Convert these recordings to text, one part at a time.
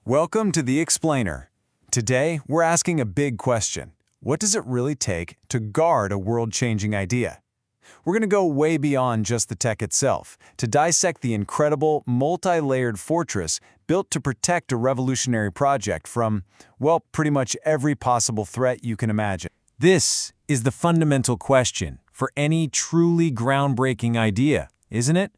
Welcome to The Explainer. Today, we're asking a big question. What does it really take to guard a world-changing idea? We're going to go way beyond just the tech itself, to dissect the incredible, multi-layered fortress built to protect a revolutionary project from, well, pretty much every possible threat you can imagine. This is the fundamental question for any truly groundbreaking idea, isn't it?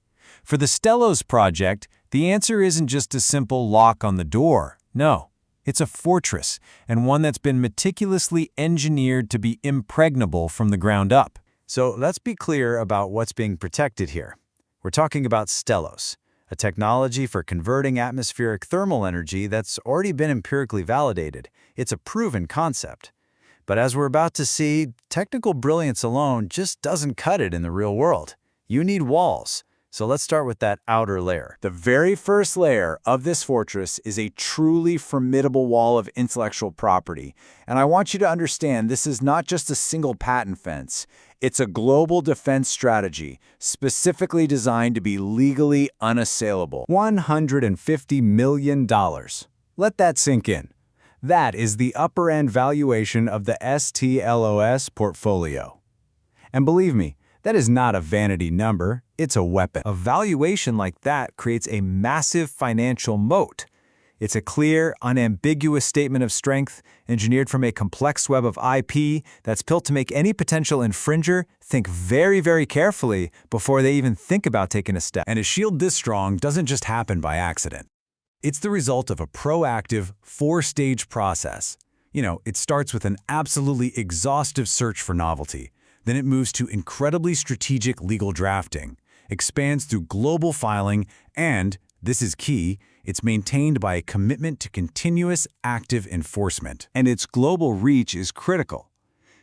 For the STELOS project, the answer isn't just a simple lock on the door. No, it's a fortress, and one that's been meticulously engineered to be impregnable from the ground up. So let's be clear about what's being protected here. We're talking about STELOS, a technology for converting atmospheric thermal energy that's already been empirically validated. It's a proven concept. But as we're about to see, technical brilliance alone just doesn't cut it in the real world. You need walls. So let's start with that outer layer. The very first layer of this fortress is a truly formidable wall of intellectual property. And I want you to understand this is not just a single patent fence. It's a global defense strategy, specifically designed to be legally unassailable. $150 million. Let that sink in. That is the upper-end valuation of the STELOS portfolio. And believe me, that is not a vanity number, it's a weapon. A valuation like that creates a massive financial moat. It's a clear, unambiguous statement of strength, engineered from a complex web of IP that's built to make any potential infringer think very, very carefully before they even think about taking a step. And a shield this strong doesn't just happen by accident. It's the result of a proactive, four-stage process. It starts with an absolutely exhaustive search for novelty. Then it moves to incredibly strategic legal drafting, expands through global filing, and, this is key, it's maintained by a commitment to continuous active enforcement. And its global reach is critical.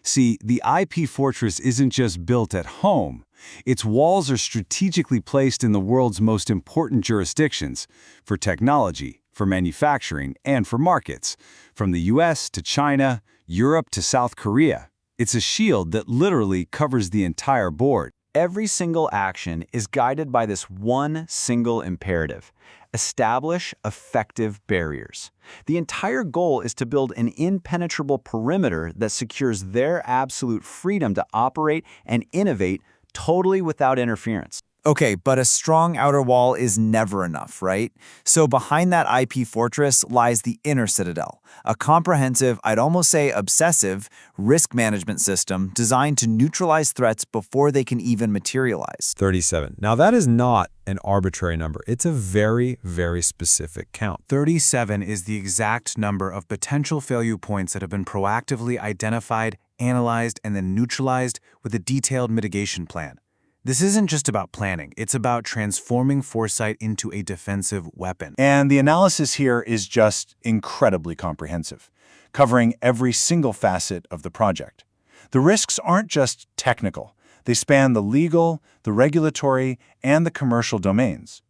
See, the IP fortress isn't just built at home. Its walls are strategically placed in the world's most important jurisdictions for technology, for manufacturing, and for markets, from the US to China, Europe to South Korea. It's a shield that literally covers the entire board. Every single action is guided by this one single imperative: establish effective barriers. The entire goal is to build an impenetrable perimeter that secures their absolute freedom to operate and innovate totally without interference. Okay, but a strong outer wall is never enough, right? So behind that IP fortress lies the inner citadel, a comprehensive, I'd almost say obsessive, risk management system designed to neutralize threats before they can even materialize. 37. Now that is not an arbitrary number. It's a very, very specific count. 37 is the exact number of potential failure points that have been proactively identified, analyzed, and then neutralized with a detailed mitigation plan. This isn't just about planning, it's about transforming foresight into a defensive weapon. And the analysis here is just incredibly comprehensive, covering every single facet of the project. The risks aren't just technical. They span the legal, the regulatory, and the commercial domains.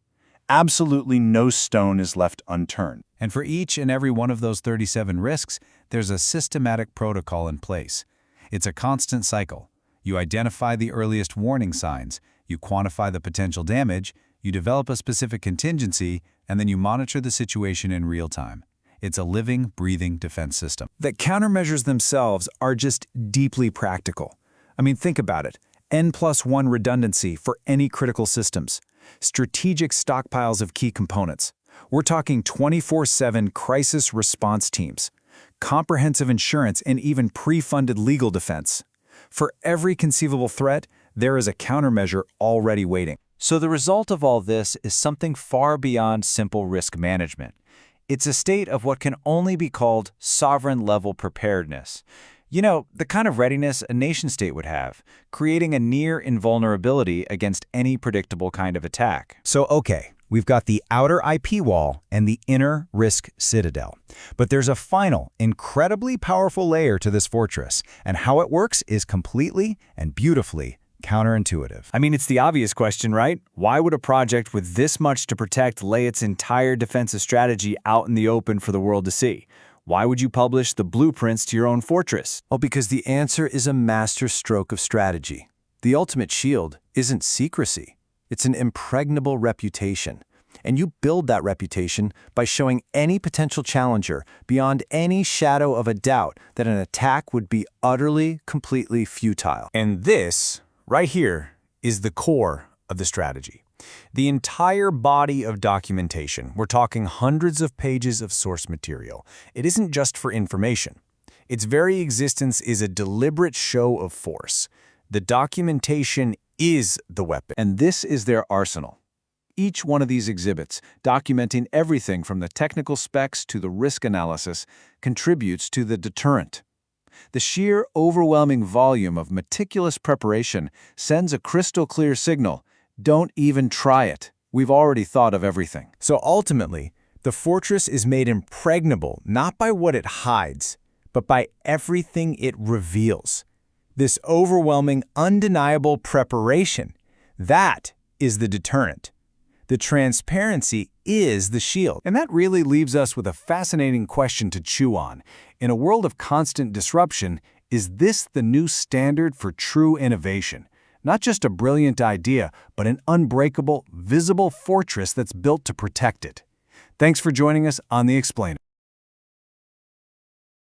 Absolutely no stone is left unturned. And for each and every one of those 37 risks, there's a systematic protocol in place. It's a constant cycle. You identify the earliest warning signs, you quantify the potential damage, you develop a specific contingency, and then you monitor the situation in real time. It's a living, breathing defense system. The countermeasures themselves are just deeply practical. I mean, think about it. N+1 redundancy for any critical systems. Strategic stockpiles of key components. We're talking 24/7 crisis response teams. Comprehensive insurance and even pre-funded legal defense. For every conceivable threat, there is a countermeasure already waiting. So the result of all this is something far beyond simple risk management. It's a state of what can only be called sovereign-level preparedness. The kind of readiness a nation-state would have, creating a near invulnerability against any predictable kind of attack. So, okay, we've got the outer IP wall and the inner risk citadel. But there's a final, incredibly powerful layer to this fortress, and how it works is completely and beautifully counterintuitive. I mean, it's the obvious question, right? Why would a project with this much to protect lay its entire defensive strategy out in the open for the world to see? Why would you publish the blueprints to your own fortress? Well, because the answer is a master stroke of strategy. The ultimate shield isn't secrecy. It's an impregnable reputation. And you build that reputation by showing any potential challenger beyond any shadow of a doubt that an attack would be utterly, completely futile. And this, right here, is the core of the strategy. The entire body of documentation, we're talking hundreds of pages of source material. It isn't just for information. Its very existence is a deliberate show of force. The documentation is the weapon. And this is their arsenal. Each one of these exhibits, documenting everything from the technical specs to the risk analysis, contributes to the deterrent. The sheer, overwhelming volume of meticulous preparation sends a crystal-clear signal. Don't even try it. We've already thought of everything. So ultimately, the fortress is made impregnable not by what it hides, but by everything it reveals. This overwhelming, undeniable preparation, that is the deterrent. The transparency is the shield. And that really leaves us with a fascinating question to chew on. In a world of constant disruption, is this the new standard for true innovation? Not just a brilliant idea, but an unbreakable, visible fortress that's built to protect it. Thanks for joining us on The Explainer.